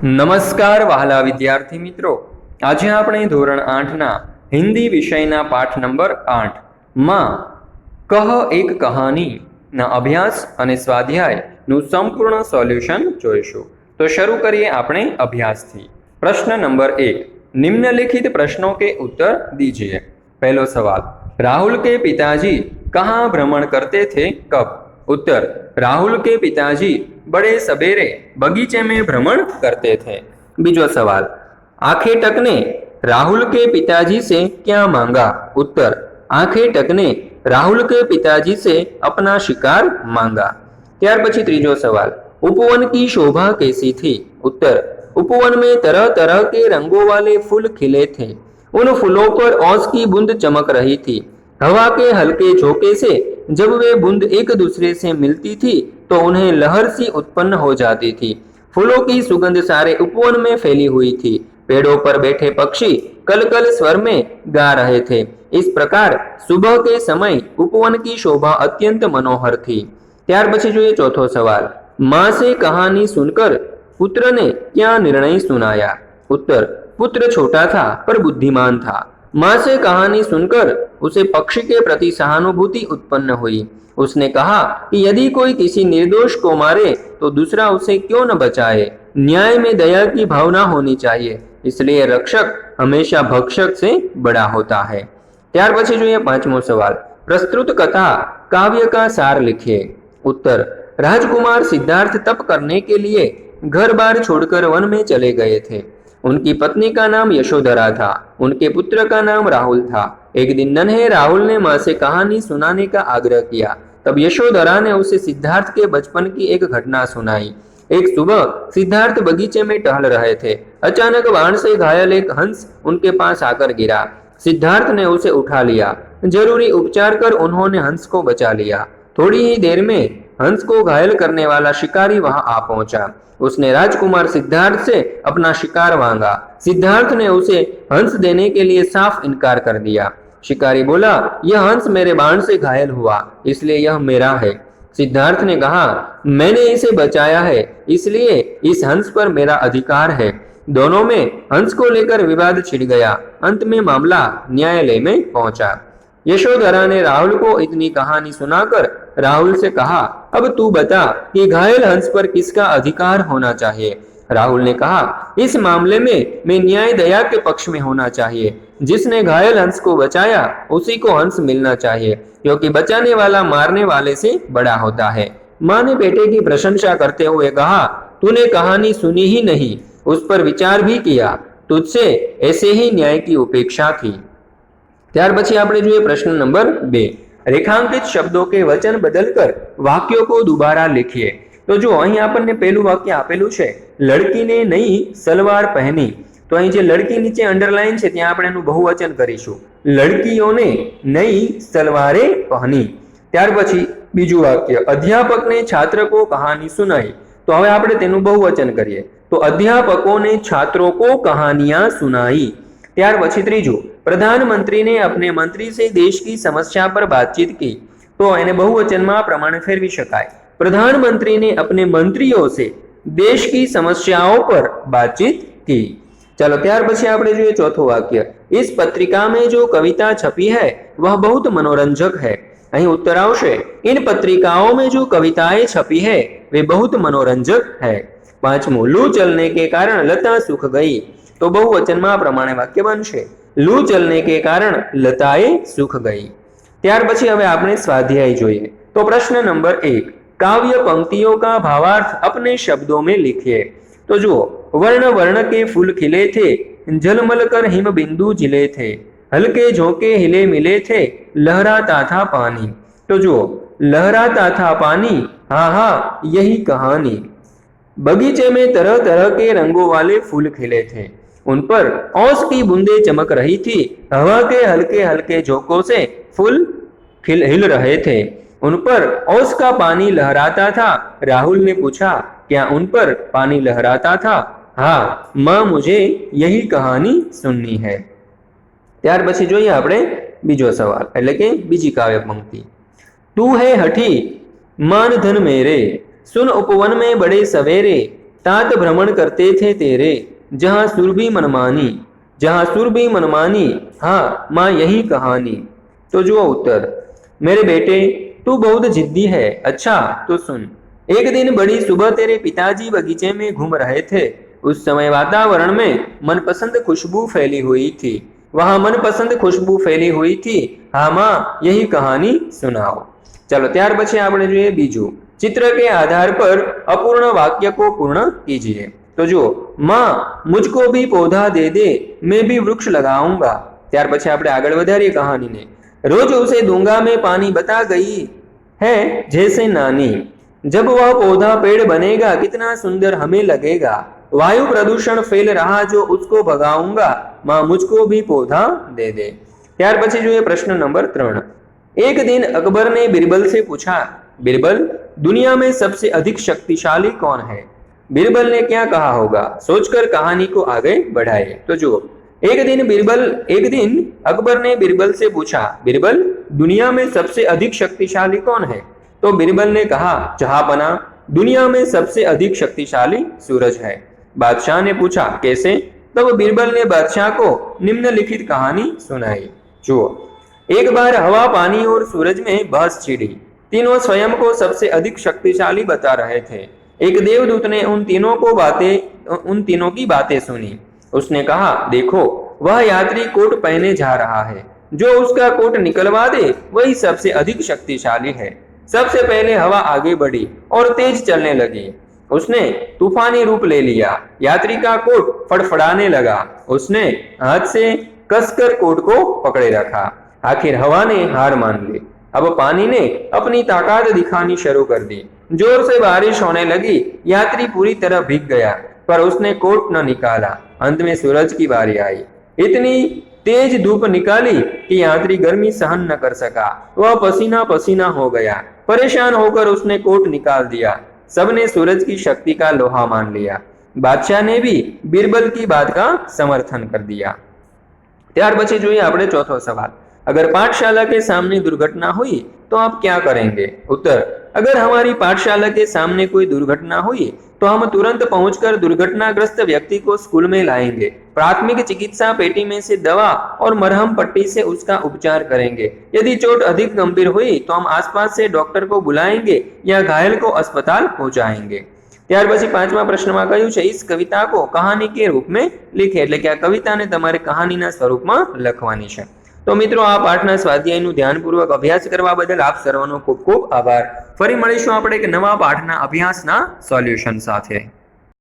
નમસ્કાર વહાલા વિદ્યાર્થી મિત્રો, આજે આપણે ધોરણ 8ના હિન્દી વિષયના પાઠ નંબર 8માં કહ એક કહાનીના અભ્યાસ અને સ્વાધ્યાયનું સંપૂર્ણ સોલ્યુશન જોઈશું। તો શરૂ કરીએ આપણે અભ્યાસથી। પ્રશ્ન નંબર 1, निम्नलिखित प्रश्नों के उत्तर दीजिए। पहलो सवाल, राहुल के पिताजी कहाँ भ्रमण करते थे, कब? उत्तर, राहुल के पिताजी बड़े सवेरे बगीचे में भ्रमण करते थे। बीजो सवाल, आखेटक ने राहुल के पिताजी से क्या मांगा? उत्तर, आखेटक ने राहुल के पिताजी से अपना शिकार मांगा। त्यार पछी त्रीजो सवाल, उपवन की शोभा कैसी थी? उत्तर, उपवन में तरह तरह के रंगों वाले फूल खिले थे। उन फूलों पर ओस की बूंद चमक रही थी। हवा के हल्के झोंके से जब वे बूंद एक दूसरे से मिलती थी तो उन्हें लहर सी उत्पन्न हो जाती थी। फूलों की सुगंध सारे उपवन में फैली हुई थी। पेड़ों पर बैठे पक्षी कलकल स्वर में गा रहे थे। इस प्रकार सुबह के समय उपवन की शोभा अत्यंत मनोहर थी। त्यार पछी जोईए चौथो सवाल, माँ से कहानी सुनकर पुत्र ने क्या निर्णय सुनाया? उत्तर, पुत्र छोटा था पर बुद्धिमान था। माँ से कहानी सुनकर उसे पक्षी के प्रति सहानुभूति उत्पन्न हुई। उसने कहा कि यदि कोई किसी निर्दोष को मारे तो दूसरा उसे क्यों न बचाए। न्याय में दया की भावना होनी चाहिए, इसलिए रक्षक हमेशा भक्षक से बड़ा होता है। त्यार पछी जोईए पांचमो सवाल, प्रस्तुत कथा काव्य का सार लिखिए। उत्तर, राजकुमार सिद्धार्थ तप करने के लिए घर बार छोड़कर वन में चले गए थे। उनकी पत्नी का नाम यशोधरा था। उनके पुत्र का नाम राहुल था। एक दिन नन्हे राहुल ने माँ से कहानी सुनाने का आग्रह किया। तब यशोधरा ने उसे सिद्धार्थ के बचपन की एक घटना सुनाई। एक सुबह सिद्धार्थ बगीचे में टहल रहे थे। अचानक बाण से घायल एक हंस उनके पास आकर गिरा। सिद्धार्थ ने उसे उठा लिया। जरूरी उपचार कर उन्होंने हंस को बचा लिया। थोड़ी ही देर में हंस को घायल करने वाला शिकारी वहां आ पहुंचा। उसने राजकुमार सिद्धार्थ से अपना शिकार मांगा। सिद्धार्थ ने उसे हंस देने के लिए साफ इनकार कर दिया। शिकारी बोला, यह हंस मेरे बाण से घायल हुआ, इसलिए यह मेरा है। सिद्धार्थ ने कहा, मैंने इसे बचाया है, इसलिए इस हंस पर मेरा अधिकार है। दोनों में हंस को लेकर विवाद छिड़ गया। अंत में मामला न्यायालय में पहुंचा। यशोधरा ने राहुल को इतनी कहानी सुनाकर राहुल से कहा, अब तू बता कि घायल हंस पर किसका अधिकार होना चाहिए। राहुल ने कहा, इस मामले में मैं न्याय दया के पक्ष में होना चाहिए। जिसने घायल हंस को बचाया उसी को हंस मिलना चाहिए, क्योंकि बचाने वाला मारने वाले से बड़ा होता है। माँ ने बेटे की प्रशंसा करते हुए कहा, तूने कहानी सुनी ही नहीं, उस पर विचार भी किया। तुझसे ऐसे ही न्याय की उपेक्षा थी। त्यार पछी आपणे जोईए प्रश्न नंबर 2, रेखांकित शब्दों के वचन बदलकर वाक्यों को दोबारा लिखिए। तो जो અહીં આપણને પહેલું વાક્ય આપેલું છે, લડકીને નઈ સલવાર પહેની, તો અહીં જે લડકી નીચે અંડરલાઈન છે ત્યાં આપણે એનું બહુવચન કરીશું, લડકીઓને નઈ સલવારે પહેની। ત્યાર પછી બીજું વાક્ય, અધ્યાપકને છાત્ર को कहानी सुनाई, तो હવે આપણે તેનું बहुवचन કરીએ, तो अध्यापकों ने छात्रों को कहानियां सुनाई। त्यार पछी त्रीजું, प्रधानमंत्री ने अपने मंत्री से देश की समस्या पर बातचीत की, तो एने बहुवचन में प्रमाण फेरवी शकाय, प्रधानमंत्री ने अपने मंत्रियों से देश की समस्याओं पर बातचीत की। चलो त्यार पछी आपणे जोईए चौथो वाक्य, इस पत्रिका में जो कविता छपी है वह बहुत मनोरंजक है। અહીં उत्तर आवशे, इन पत्रिकाओं में जो कविताएं छपी है वे बहुत मनोरंजक है। पांचमું, लू चलने के कारण लता सूख गई, तो बहुवचन में प्रमाणे वाक्य बनशे, लू चलने के कारण लताए सूख गई। त्यार पछी हवे आपणे स्वाध्याय जोईए। तो प्रश्न नंबर 1, काव्य पंक्तियों का भावार्थ अपने शब्दों में लिखिए। तो जुओ, वर्ण वर्ण के फूल खिले थे, झलमल कर हिम बिंदु झिले थे, हल्के झोंके हिले मिले थे, लहराता था पानी। तो जुओ, लहराता था पानी, हाँ हाँ यही कहानी। बगीचे में तरह तरह के रंगों वाले फूल खिले थे। उन पर ओस की बूंदें चमक रही थी। हवा के हल्के हल्के झोंकों से फूल हिल रहे थे। उन पर ओस का पानी लहराता था। राहुल ने पूछा, क्या उन पर पानी लहराता था? हाँ, माँ मुझे यही कहानी सुननी है। त्यार पछी जोईए आपणे बीजो सवाल, एटले के बीजी काव्य पंक्ति, तू है हठी मान धन मेरे, सुन उपवन में बड़े सवेरे, तात भ्रमण करते थे तेरे, जहाँ सुरभि मनमानी, जहाँ सुरभि मनमानी, हाँ माँ यही कहानी। तो जो उत्तर, मेरे बेटे तू बहुत जिद्दी है। अच्छा तो सुन, एक दिन बड़ी सुबह तेरे पिताजी बगीचे में घूम रहे थे। उस समय वातावरण में मनपसंद खुशबू फैली हुई थी। वहां मनपसंद खुशबू फैली हुई थी। हाँ माँ यही कहानी सुनाओ। चलो ત્યાર પછી આપણે જોઈએ બીજું, चित्र के आधार पर अपूर्ण वाक्य को पूर्ण कीजिए। तो जो माँ मुझको भी पौधा दे दे, मैं भी वृक्ष लगाऊंगा। ત્યાર પછી આપણે આગળ વધારીએ કહાનીને। रोज उसे दूंगा मैं पानी बता गई है जैसे नानी, जब वह पौधा पेड़ बनेगा कितना सुंदर हमें लगेगा। वायु प्रदूषण फैल रहा जो उसको भगाऊंगा, माँ मुझको भी पौधा दे दे। ત્યાર પછી જોઈએ પ્રશ્न नंबर 3। एक दिन अकबर ने बिरबल से पूछा, बिरबल दुनिया में सबसे अधिक शक्तिशाली कौन है। बिरबल ने क्या कहा होगा, सोचकर कहानी को आगे बढ़ाए। तो जो एक दिन अकबर ने बिरबल से पूछा, बिरबल दुनिया में सबसे अधिक शक्तिशाली कौन है। तो बिरबल ने कहा, जहांपना दुनिया में सबसे अधिक शक्तिशाली सूरज है। बादशाह ने पूछा, कैसे। तब बिरबल ने बादशाह को निम्नलिखित कहानी सुनाई। जो एक बार हवा, पानी और सूरज में बहस छिड़ी। तीनों स्वयं को सबसे अधिक शक्तिशाली बता रहे थे। एक देवदूत ने उन तीनों की बातें सुनी। उसने कहा, देखो वह यात्री कोट पहने जा रहा है, जो उसका कोट निकलवा दे वही सबसे अधिक शक्तिशाली है। सबसे पहले हवा आगे बढ़ी और तेज चलने लगी। उसने तूफानी रूप ले लिया। यात्री का कोट फड़फड़ाने लगा। उसने हाथ से कसकर कोट को पकड़े रखा। आखिर हवा ने हार मान ली। अब पानी ने अपनी ताकत दिखानी शुरू कर दी। जोर से बारिश होने लगी। यात्री पूरी तरह भीग गया, पर उसने कोट न निकाला। अंत में सूरज की बारी आई। इतनी तेज धूप निकाली कि यात्री गर्मी सहन न कर सका। वह पसीना पसीना हो गया। परेशान होकर उसने कोट निकाल दिया। सबने सूरज की शक्ति का लोहा मान लिया। बादशाह ने भी बिरबल की बात का समर्थन कर दिया। ત્યાર પછી જોઈએ આપણે ચોથો સવાલ। अगर पाठशाला के सामने दुर्घटना हुई तो आप क्या करेंगे। उत्तर, अगर हमारी पाठशाला के सामने कोई दुर्घटना हुई तो हम तुरंत पहुंचकर दुर्घटनाग्रस्त व्यक्ति को स्कूल में लाएंगे। प्राथमिक चिकित्सा पेटी में से दवा और मरहम पट्टी से उसका उपचार करेंगे। यदि चोट अधिक गंभीर हुई तो हम आसपास से डॉक्टर को बुलाएंगे या घायल को अस्पताल पहुंचाएंगे। ત્યાર પછી પાંચમા પ્રશ્નમાં કહ્યું છે, इस कविता को कहानी के रूप में लिखे, એટલે કે આ કવિતાને તમારે કહાનીના સ્વરૂપમાં લખવાની છે। તો મિત્રો આ પાઠના સ્વાધ્યાયનું ધ્યાનપૂર્વક અભ્યાસ કરવા બદલ આપ સર્વનો ખૂબ ખૂબ આભાર। ફરી મળીશું આપણે એક નવા પાઠના અભ્યાસના સોલ્યુશન સાથે।